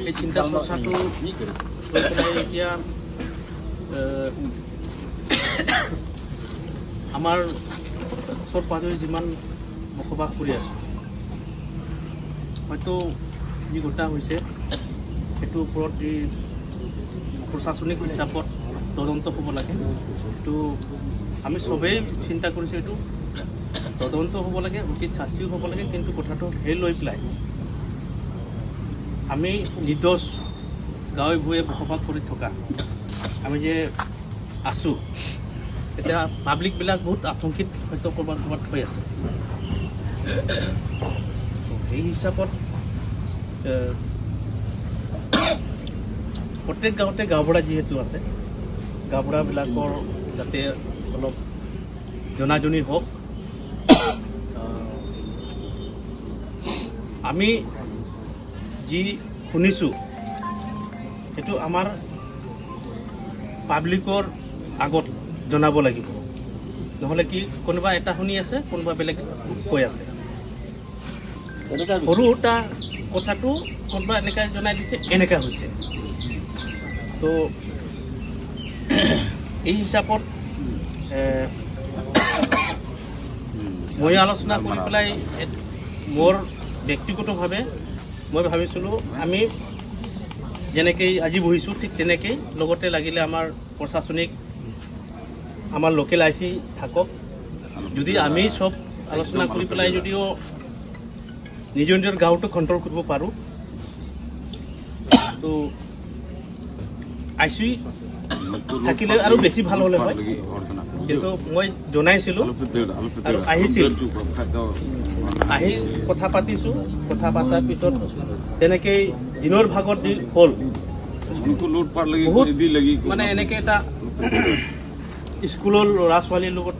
এই চিন্তা চৰ্চাটো এতিয়া আমাৰ ওচৰ পাঁজৰে যিমান বসবাস কৰি আছোঁ হয়তো যি ঘটনা হৈছে সেইটোৰ ওপৰত এই প্ৰশাসনিক হিচাপত তদন্ত হ'ব লাগে। এইটো আমি চবেই চিন্তা কৰিছোঁ, এইটো তদন্ত হ'ব লাগে, উচিত শাস্তিও হ'ব লাগে। কিন্তু কথাটো সেই লৈ পেলাই আমি নিৰ্দোষ গাঁৱে ভূঞে বসবাস কৰি থকা আমি যে আছোঁ, এতিয়া পাব্লিকবিলাক বহুত আতংকিত হয়তো ক'ৰবাত হৈ আছে। সেই হিচাপত প্ৰত্যেক গাঁৱতে গাঁওবুঢ়া যিহেতু আছে, গাঁওবুঢ়াবিলাকৰ যাতে অলপ জনাজনি হওক। আমি যি শুনিছোঁ সেইটো আমাৰ পাব্লিকৰ আগত জনাব লাগিব, নহ'লে কি কোনোবা এটা শুনি আছে, কোনোবা বেলেগ কৈ আছে। সৰু এটা কথাটো কোনোবা এনেকৈ জনাই দিছে, এনেকুৱা হৈছে। তো এই হিচাপত মই আলোচনা কৰি পেলাই মোৰ ব্যক্তিগতভাৱে মই ভাবিছিলোঁ আমি যেনেকৈ আজি বহিছোঁ ঠিক তেনেকেই লগতে লাগিলে আমাৰ প্ৰশাসনিক আমাৰ লোকেল আই চি থাকক। যদি আমি চব আলোচনা কৰি পেলাই যদিও নিজৰ নিজৰ গাঁৱটো কণ্ট্ৰল কৰিব পাৰোঁ, তো আই চি থাকিলে আৰু বেছি ভাল হ'লে হয়। কিন্তু মই জনাইছিলোঁ আৰু আহিছিল, আহি কথা পাতিছোঁ। কথা পতাৰ পিছত তেনেকেই দিনৰ ভাগত দি হ'ল বহুত মানে এনেকৈ এটা স্কুলৰ ল'ৰা ছোৱালীৰ লগত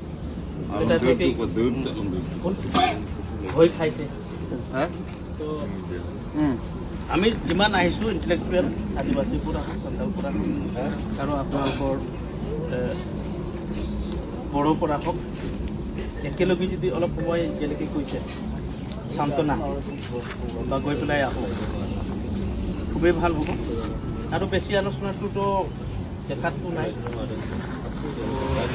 ভয় খাইছে। তো আমি যিমান আহিছোঁ ইণ্টেলেকচুৱেল আদিবাসীৰ পৰা চান্তালৰ পৰা আৰু আপোনালোকৰ বড়োৰ পৰা হওক, একেলগে যদি অলপ সময় যেনেকৈ কৈছে সান্তনা বা গৈ পেলাই আহোঁ, খুবেই ভাল হ'ব। আৰু বেছি আলোচনাটোতো দেখাততো নাই।